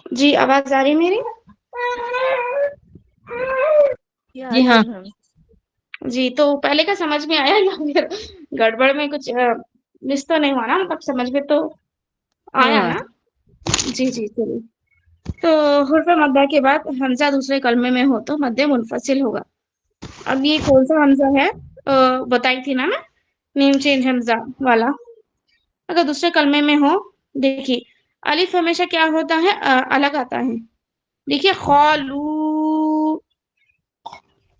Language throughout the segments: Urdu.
جی آواز آ رہی میری؟ جی ہاں جی تو پہلے کا سمجھ میں آیا یا پھر گڑبڑ میں کچھ مس تو نہیں ہوا نا؟ مطلب سمجھ میں تو آیا ہاں نا؟ جی جی چلیے. تو حرف مدہ کے بعد حمزہ دوسرے کلمے میں ہو تو مد منفصل ہوگا. اب یہ کون سا حمزہ ہے بتائی تھی نا میں، نیم چینج حمزہ والا. اگر دوسرے کلمے میں ہو، دیکھیے الف ہمیشہ کیا ہوتا ہے؟ الگ آتا ہے. دیکھیے قالو،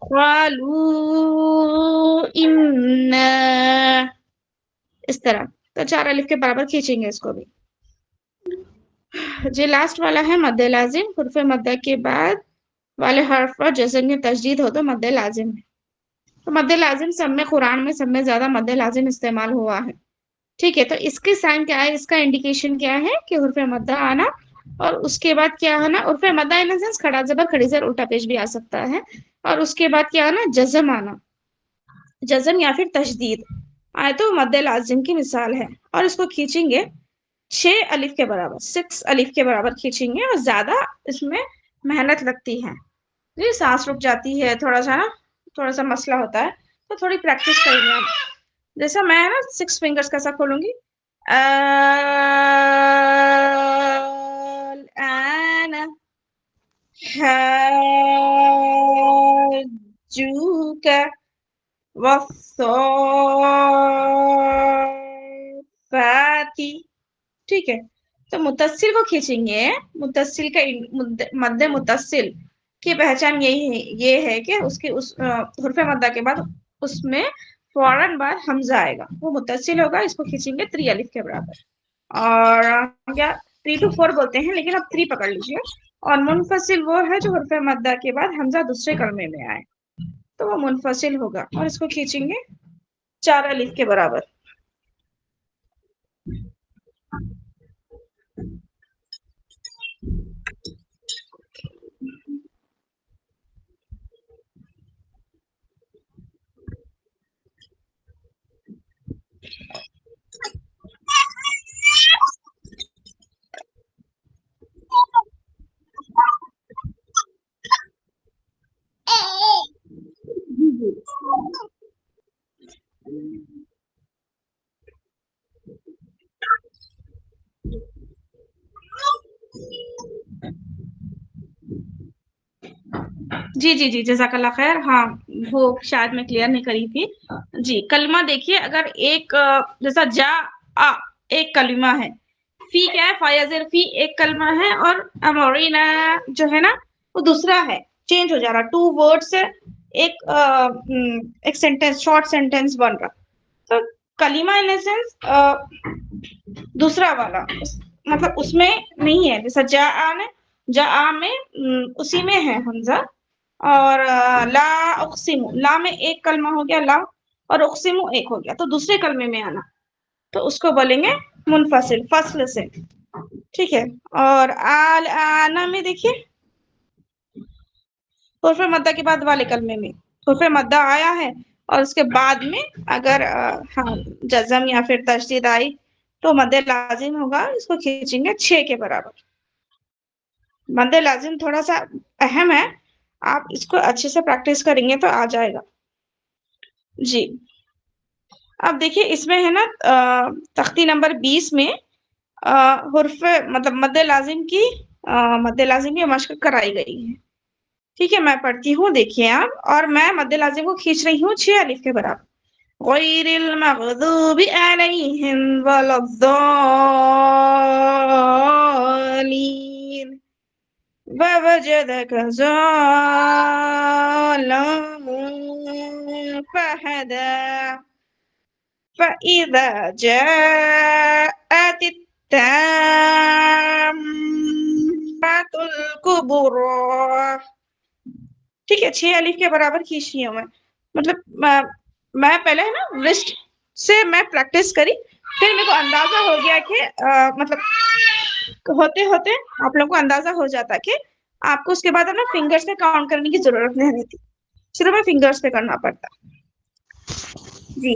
قالو انا، اس طرح. تو 4 الف کے برابر کھینچیں گے اس کو بھی. جو لاسٹ والا ہے مد لازم، حرف مدہ کے بعد والے حرف پر جزم میں تشدید ہو تو مد لازم ہے. تو مد لازم سب میں قرآن میں سب میں زیادہ مد لازم استعمال ہوا ہے. ٹھیک ہے، تو اس کے سائن کیا ہے؟ اس کا انڈیکیشن کیا ہے کہ حرف مدہ آنا، اور اس کے بعد کیا ہے نا؟ حرف مدہ ان سینس کھڑا زبر کھڑی زیر الٹا پیش بھی آ سکتا ہے. اور اس کے بعد کیا ہے نا؟ جزم آنا، جزم یا پھر تشدید آئے تو مد لازم کی مثال ہے. اور اس کو کھینچیں گے 6 الف کے برابر، 6 الف کے برابر کھینچیں گے. اور زیادہ اس میں محنت لگتی ہے، جی سانس رک جاتی ہے تھوڑا سا نا، تھوڑا سا مسئلہ ہوتا ہے. تو تھوڑی پریکٹس کریں گے. جیسا میں نا 6 فنگرز کیسا کھولوں گی؟ الآن حاجوک والصافات. ٹھیک ہے، تو متصل کو کھینچیں گے. متصل کا مد متصل کی پہچان یہ ہے کہ اس کی اس حرف مدہ کے بعد اس میں فوراً بعد حمزہ آئے گا، وہ متصل ہوگا. اس کو کھینچیں گے 3 الف کے برابر. اور کیا 3 to 4 بولتے ہیں، لیکن اب 3 پکڑ لیجیے. اور منفصل وہ ہے جو حرف مدہ کے بعد حمزہ دوسرے کلمے میں آئے تو وہ منفصل ہوگا. اور اس کو کھینچیں گے 4 الف کے برابر. جی جی جی جزاک اللہ خیر. ہاں وہ شاید میں کلیئر نہیں کری تھی. جی کلمہ دیکھیے، اگر ایک جیسا جا آ ایک کلمہ ہے، فی کیا ہے؟ فایزر فی ایک کلمہ ہے، اور امورینا جو ہے نا وہ دوسرا ہے. چینج ہو جا رہا، 2 ورڈ سے ایک سینٹینس، شارٹ سینٹینس بن رہا. تو کلمہ ان سینس دوسرا والا مطلب اس میں نہیں ہے. جیسا جا آ نے، جا آ میں اسی میں ہے حمزہ. اور لا اقسم، لا میں ایک کلمہ ہو گیا لا، اور اقسم ایک ہو گیا. تو دوسرے کلمے میں آنا تو اس کو بولیں گے منفصل، فصل سے. ٹھیک ہے. اور آل آنا میں دیکھیے حرف مدہ کے بعد والے کلمے میں حرف مدہ آیا ہے، اور اس کے بعد میں اگر جزم یا پھر تشدید آئی تو مد لازم ہوگا. اس کو کھینچیں گے 6 کے برابر. مد لازم تھوڑا سا اہم ہے، آپ اس کو اچھے سے پریکٹس کریں گے تو آ جائے گا. جی اب دیکھیے اس میں ہے نا تختی نمبر 20 میں حرف مطلب مد لازم کی مشق کرائی گئی ہے. ٹھیک ہے، میں پڑھتی ہوں دیکھیے آپ. اور میں مد لازم کو کھینچ رہی ہوں 6 الف کے برابر. غیر المغضوب علیہم ولا الضالین ووجدک ضالا فہدی فإذا جاءت التامة الكبرى. ٹھیک ہے، 6 الف کے برابر کھینچ رہی ہوں میں. مطلب میں پہلے ہے نا لسٹ سے میں پریکٹس کری، پھر میرے کو اندازہ ہو گیا کہ مطلب ہوتے ہوتے آپ لوگوں کو اندازہ ہو جاتا کہ آپ کو اس کے بعد اپنا فنگرز پہ کاؤنٹ کرنے کی ضرورت نہیں رہتی، صرف میں فنگرز پہ کرنا پڑتا. جی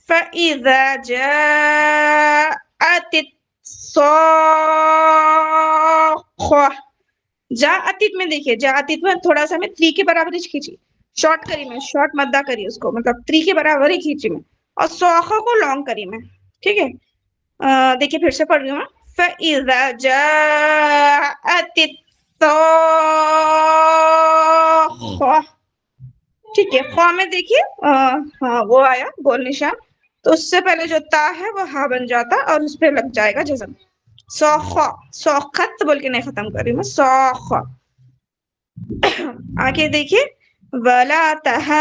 فَإِذَا جَاءَتِ صاخ جا اتت میں دیکھیے جا اتت میں تھوڑا سا میں 3 کے برابر ہی کھینچی شارٹ کری میں شارٹ مدہ کری اس کو مطلب 3 کے برابر ہی کھینچی میں اور صاخ کو لانگ کری میں ٹھیک ہے دیکھیے پھر سے پڑھ رہی ہوں میں فَإِذَا جَاءَتِ الصَّاخَّةُ ٹھیک ہے خواہ میں دیکھیے ہاں وہ آیا گول نشان تو اس سے پہلے جو تا ہے وہ ہا بن جاتا اور اس پہ لگ جائے گا جزم سوخا سوخت بول کے نہیں ختم کر رہی میں سوخا آگے دیکھیے وَلَا تَحَاضُّونَ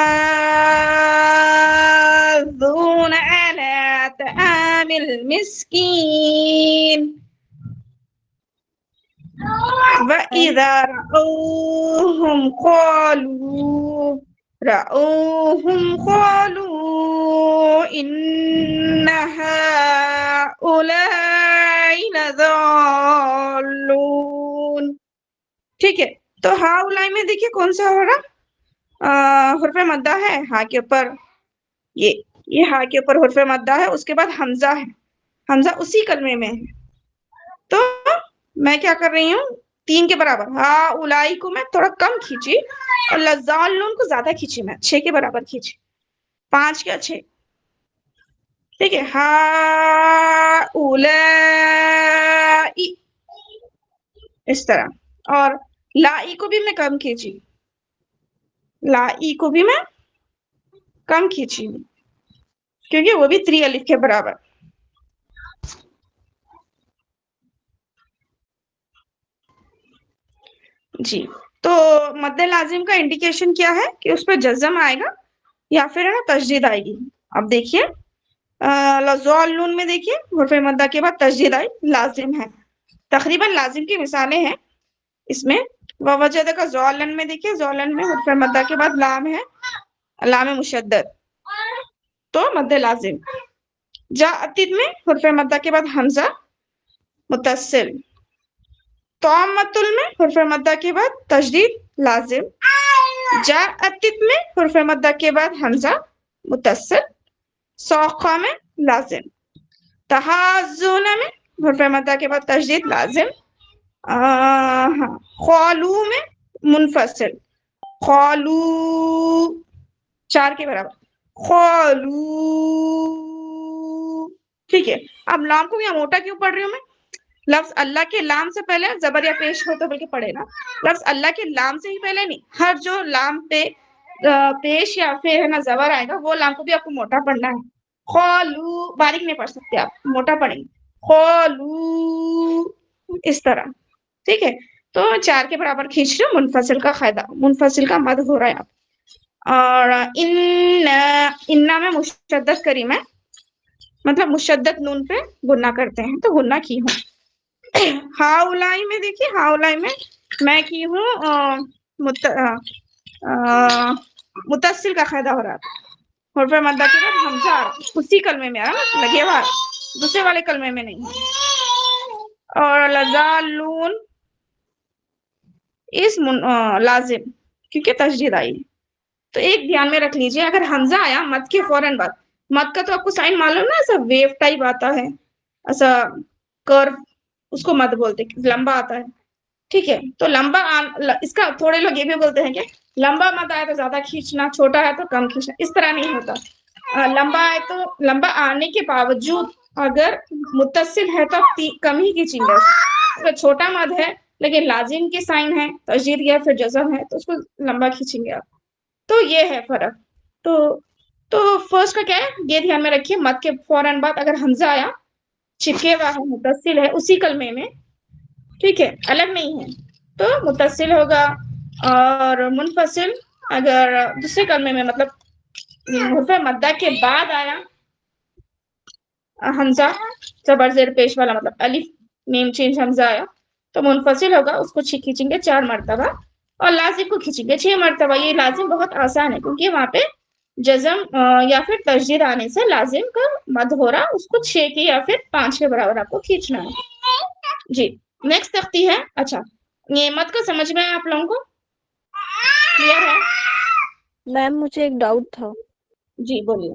عَلَى طَعَامِ الْمِسْكِينِ وَإِذَا رَأَوْهُمْ قَالُوا إِنَّ هَؤُلَاءِ لَضَالُّونَ ٹھیک ہے تو ہاؤلائی میں دیکھیے کون سا ہو رہا حرف مدہ ہے ہاں کے اوپر یہ ہاں کے اوپر حرف مدہ ہے اس کے بعد حمزہ ہے حمزہ اسی کلمے میں ہے تو میں کیا کر رہی ہوں 3 کے برابر ہاؤلائی کو میں تھوڑا کم کھینچی اور لَضَالُّونَ کو زیادہ کھینچی میں 6 کے برابر کھینچی 5 کیا 6 ٹھیک ہے ہاؤلائی اس طرح اور لائی کو بھی میں کم کھینچی لائی کو بھی میں کم کھینچی کیونکہ وہ بھی 3 الف کے برابر جی تو مد لازم کا انڈیکیشن کیا ہے کہ اس پہ جزم آئے گا یا پھر ہے نا تشدید آئے گی اب دیکھیے لَضَالُّونَ میں دیکھیے حرف مدہ کے بعد تشدید آئی لازم ہے تقریباً لازم کی مثالیں ہیں اس میں ووجد کا ضالن میں دیکھیے ضالن میں حرف مدہ کے بعد لام ہے لام مشدد تو مد لازم جاءت میں حرف مدہ کے بعد حمزہ متصل طامۃ میں حرف مدہ کے بعد تشدید لازم جاءت میں حرف مدہ کے بعد حمزہ متصل صاخہ میں لازم تحازون میں حرف مدہ کے بعد تشدید لازم قالو میں منفصل قالو 4 کے برابر قالو ٹھیک ہے اب لام کو یا موٹا کیوں پڑھ رہی ہوں میں لفظ اللہ کے لام سے پہلے زبر یا پیش ہو تو بلکہ پڑھے نا لفظ اللہ کے لام سے ہی پہلے نہیں ہر جو لام پہ پیش یا پھر ہے نا زبر آئے گا وہ لام کو بھی آپ کو موٹا پڑھنا ہے قالو باریک نہیں پڑھ سکتے آپ موٹا پڑھیں گے قالو اس طرح ٹھیک ہے تو 4 کے برابر کھینچ رہے منفصل کا قاعدہ منفصل کا مد ہو رہا ہے اور انا میں مشدد کری میں مطلب مشدد نون پہ گنہ کرتے ہیں تو گنہ کی ہوں ہاؤلائی میں دیکھیے ہاؤلائی میں کی ہوں متصل کا قاعدہ ہو رہا تھا حرف مدہ کے بعد حمزہ اسی کلمے میں لگے ہوا دوسرے والے کلمے میں نہیں اور لَضَالُّونَ اس لازم کیونکہ تشدید آئی تو ایک دھیان میں رکھ لیجئے اگر حمزہ آیا مد کے فوراً بعد مد کا تو آپ کو سائن معلوم نا ایسا ویو ٹائپ آتا ہے ایسا کرو اس کو مد بولتے لمبا آتا ہے ٹھیک ہے تو لمبا اس کا تھوڑے لوگ یہ بھی بولتے ہیں کہ لمبا مد آئے تو زیادہ کھینچنا چھوٹا ہے تو کم کھینچنا اس طرح نہیں ہوتا لمبا آئے تو لمبا آنے کے باوجود اگر متصل ہے تو کم ہی کھینچیں گے اگر چھوٹا مد ہے لیکن لازم کے سائن ہے تشدید یا پھر جزم ہے تو اس کو لمبا کھینچیں گے آپ تو یہ ہے فرق تو فرسٹ کا کیا ہے یہ دھیان میں رکھیے مد کے فوراً بعد اگر حمزہ آیا چپکے ہوا ہے متصل ہے اسی کلمے میں ٹھیک ہے الگ نہیں ہے تو متصل ہوگا اور منفصل اگر دوسرے کلمے میں مطلب حرف مدہ کے بعد آیا حمزہ زبر زیر پیش والا مطلب الف میم چینج حمزہ آیا تو منفصل ہوگا اس کو کھینچیں گے 4 مرتبہ اور لازم کو کھینچیں گے 6 مرتبہ یہ لازم بہت آسان ہے کیونکہ وہاں پہ جزم یا پھر تشدید آنے سے لازم کا مد ہو رہا اس کو 6 کے یا پھر 5 کے برابر آپ کو کھینچنا ہے جی نیکسٹ تختی ہے اچھا یہ مد کا سمجھ میں ہے آپ لوگوں کو کلیئر ہے میم مجھے ایک ڈاؤٹ تھا جی بولیے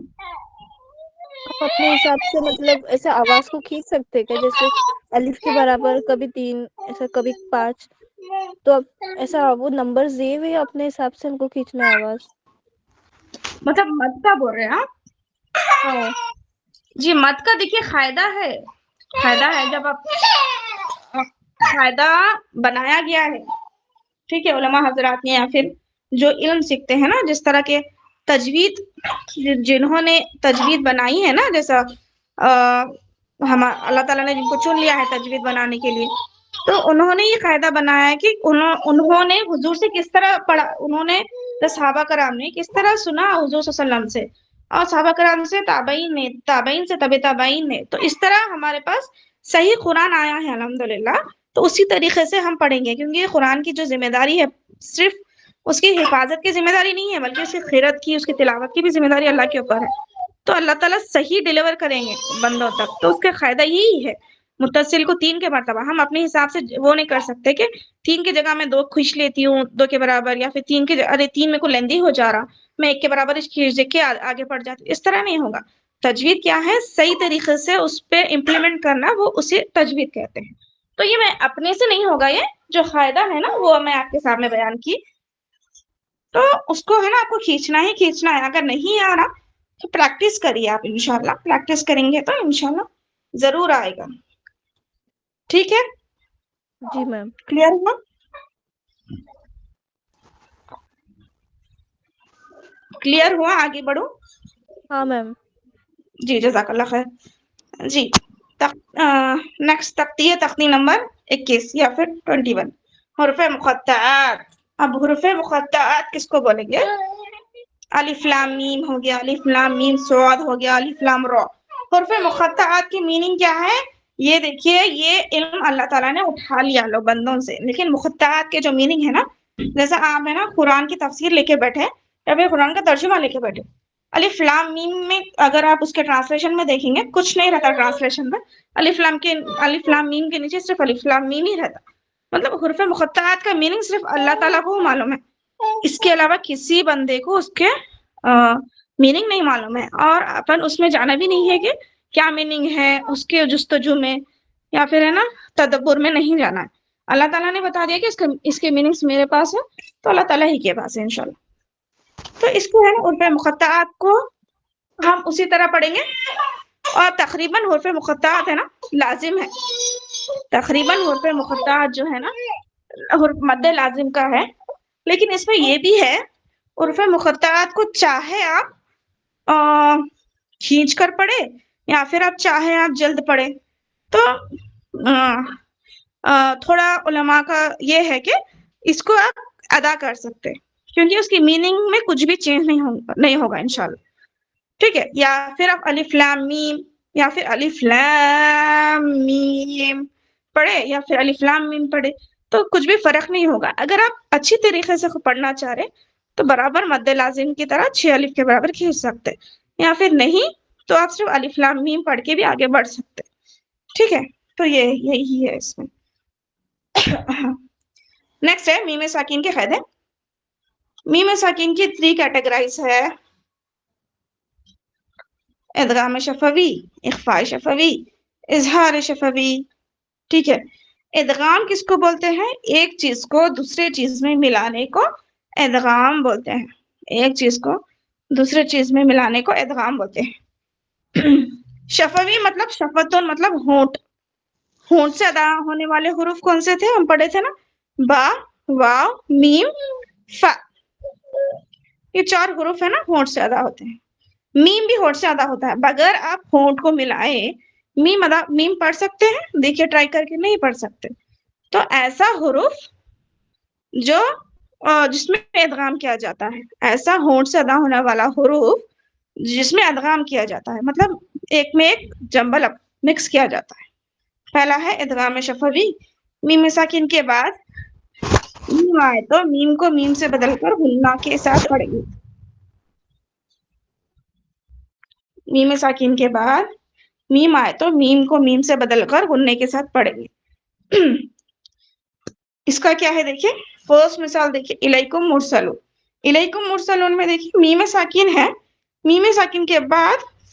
اپنے حساب سے مطلب ایسے آواز کو کھینچ سکتے کیا؟ جیسے الف کے برابر کبھی 3 ایسا کبھی 5، تو اب ایسا وہ نمبرز دیے ہوئے اپنے حساب سے ہم کو کھینچنا ہے آواز. مطلب مد کا بول رہے ہیں آپ؟ ہاں جی مد کا دیکھیے قاعدہ ہے، قاعدہ ہے، جب آپ قاعدہ بنایا گیا ہے، ٹھیک ہے، علماء حضرات نے یا پھر جو علم سیکھتے ہیں نا، جس طرح کے تجوید جنہوں نے تجوید بنائی ہے نا، جیسا ہم اللہ تعالیٰ نے جن کو چن لیا ہے تجوید بنانے کے لیے، تو انہوں نے یہ قاعدہ بنایا ہے کہ انہوں نے حضور سے کس طرح پڑھا، انہوں نے صحابہ کرام نے کس طرح سنا حضور صلی اللہ علیہ وسلم سے، اور صحابہ کرام سے تابعین نے، تابعین سے طبع تابعین نے، تو اس طرح ہمارے پاس صحیح قرآن آیا ہے الحمدللہ. تو اسی طریقے سے ہم پڑھیں گے، کیونکہ یہ قرآن کی جو ذمہ داری ہے صرف اس کی حفاظت کی ذمہ داری نہیں ہے، بلکہ اس کی خیرت کی، اس کی تلاوت کی بھی ذمہ داری اللہ کے اوپر ہے. تو اللہ تعالیٰ صحیح ڈیلیور کریں گے بندوں تک، تو اس کا فائدہ یہی ہے. متصل کو 3 کے مرتبہ، ہم اپنے حساب سے وہ نہیں کر سکتے کہ 3 کی جگہ میں 2 کھینچ لیتی ہوں 2 کے برابر، یا پھر 3 کے ارے 3 میں کو لیندی ہو جا رہا، میں 1 کے برابر کھینچ کے آگے بڑھ جاتی، اس طرح نہیں ہوگا. تجوید کیا ہے؟ صحیح طریقے سے اس پہ امپلیمنٹ کرنا، وہ اسے تجوید کہتے ہیں. تو یہ میں اپنے سے نہیں ہوگا، یہ جو قاعدہ ہے نا وہ میں آپ کے سامنے بیان کی، تو اس کو ہے نا آپ کو کھینچنا ہی کھینچنا ہے. اگر نہیں آ رہا تو پریکٹس کریے آپ، انشاءاللہ پریکٹس کریں گے تو انشاءاللہ ضرور آئے گا. ٹھیک ہے، جی میم. کلیئر ہوا؟ کلیئر ہوا؟ آگے بڑھو. ہاں میم. جی جزاک اللہ خیر. جی نیکسٹ تختی ہے تختی نمبر 21 یا پھر 21، حروف مقطعات. اب حروف مقطعات کس کو بولیں گے؟ الف لام میم ہو گیا، الف لام میم صاد ہو گیا، الف لام را. حروف مقطعات کی میننگ کیا ہے؟ یہ دیکھیے، یہ علم اللہ تعالیٰ نے اٹھا لیا لوگ بندوں سے، لیکن مقطعات کے جو میننگ ہے نا، جیسا آپ ہے نا قرآن کی تفسیر لے کے بیٹھے یا پھر قرآن کا ترجمہ لے کے بیٹھے، الف لام میم میں اگر آپ اس کے ٹرانسلیشن میں دیکھیں گے کچھ نہیں رہتا ٹرانسلیشن میں، الف لام میم کے نیچے صرف الف لام میم ہی رہتا. مطلب حروف مقطعات کا میننگ صرف اللہ تعالیٰ کو معلوم ہے، اس کے علاوہ کسی بندے کو اس کے میننگ نہیں معلوم ہے، اور اپن اس میں جانا بھی نہیں ہے کہ کیا میننگ ہے اس کے جستجو میں یا پھر ہے نا تدبر میں نہیں جانا ہے. اللہ تعالیٰ نے بتا دیا کہ اس کے میننگز میرے پاس ہے، تو اللہ تعالیٰ ہی کے پاس ہے انشاءاللہ. تو اس کو ہے نا حروف مقطعات کو ہم اسی طرح پڑھیں گے، اور تقریباً حروف مقطعات ہے نا لازم ہے، تقریباً حروف مقطعات جو ہے نا مد لازم کا ہے. لیکن اس میں یہ بھی ہے، حروف مقطعات کو چاہے آپ کھینچ کر پڑھے یا پھر آپ چاہے آپ جلد پڑھے، تو تھوڑا علماء کا یہ ہے کہ اس کو آپ ادا کر سکتے، کیونکہ اس کی میننگ میں کچھ بھی چینج نہیں ہوگا انشاءاللہ. ٹھیک ہے، یا پھر آپ الف لام میم یا پھر الف لام میم پڑھے یا پھر الف لام میم پڑھے، تو کچھ بھی فرق نہیں ہوگا. اگر آپ اچھی طریقے سے پڑھنا چاہ رہے تو برابر مد لازم کی طرح 6 الف کے برابر کھینچ سکتے، یا پھر نہیں تو آپ صرف الف لام میم پڑھ کے بھی آگے بڑھ سکتے. ٹھیک ہے، تو یہی ہے اس میں. نیکسٹ ہے میم ساکین کے قاعدے. میم ساکین کی 3 کیٹیگرائز ہے: ادغام شفوی، اخفاء شفوی، اظہار شفوی. ٹھیک ہے، ادغام کس کو بولتے ہیں؟ ایک چیز کو دوسرے چیز میں ملانے کو ادغام بولتے ہیں، ایک چیز کو دوسرے چیز میں ملانے کو ادغام بولتے ہیں. شفوی مطلب شفتون مطلب ہونٹ، ہونٹ سے ادا ہونے والے حروف کون سے تھے؟ ہم پڑھے تھے نا، با، واو، میم، فا. یہ 4 حروف ہے نا ہونٹ سے ادا ہوتے ہیں. میم بھی ہونٹ سے ادا ہوتا ہے، بغیر آپ ہونٹ کو ملائے میم پڑھ سکتے ہیں؟ دیکھیے ٹرائی کر کے، نہیں پڑھ سکتے. تو ایسا حروف جو جس میں ادغام کیا جاتا ہے، ایسا ہونٹ سے ادا ہونے والا حروف جس میں ادغام کیا جاتا ہے، مطلب ایک میں ایک جمبل مکس کیا جاتا ہے. پہلا ہے ادغام شفوی. میم ساکن کے بعد میم آئے تو میم کو میم سے بدل کر غنہ کے ساتھ پڑھیں گے. میم ساکن کے بعد میم آئے تو میم کو میم سے بدل کر غنے کے ساتھ پڑھیں گے. اس کا کیا ہے دیکھیے، فرسٹ مثال دیکھیے، الیکم مرسلون. الیکم مرسلون میں دیکھیے میم ساکن ہے، میم ساکن کے بعد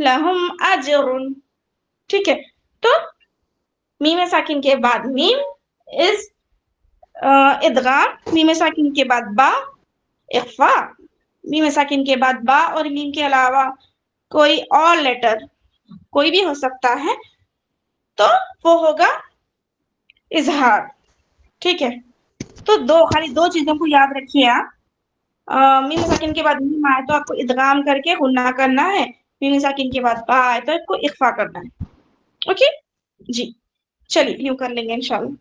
لهم اجر. ٹھیک ہے, تو میم ساکن کے بعد میم از ادغام, میم ساکن کے بعد با اخفا, میم ساکن کے بعد با اور میم کے علاوہ کوئی اور لیٹر کوئی بھی ہو سکتا ہے تو وہ ہوگا اظہار. ٹھیک ہے, تو خالی دو چیزوں کو یاد رکھیے آپ. میم ساکن کے بعد میم آئے تو آپ کو ادغام کر کے غنہ کرنا ہے, میم ساکن کے بعد با آئے تو آپ کو اخفا کرنا ہے. اوکے جی, چلیے یوں کر لیں گے انشاءاللہ.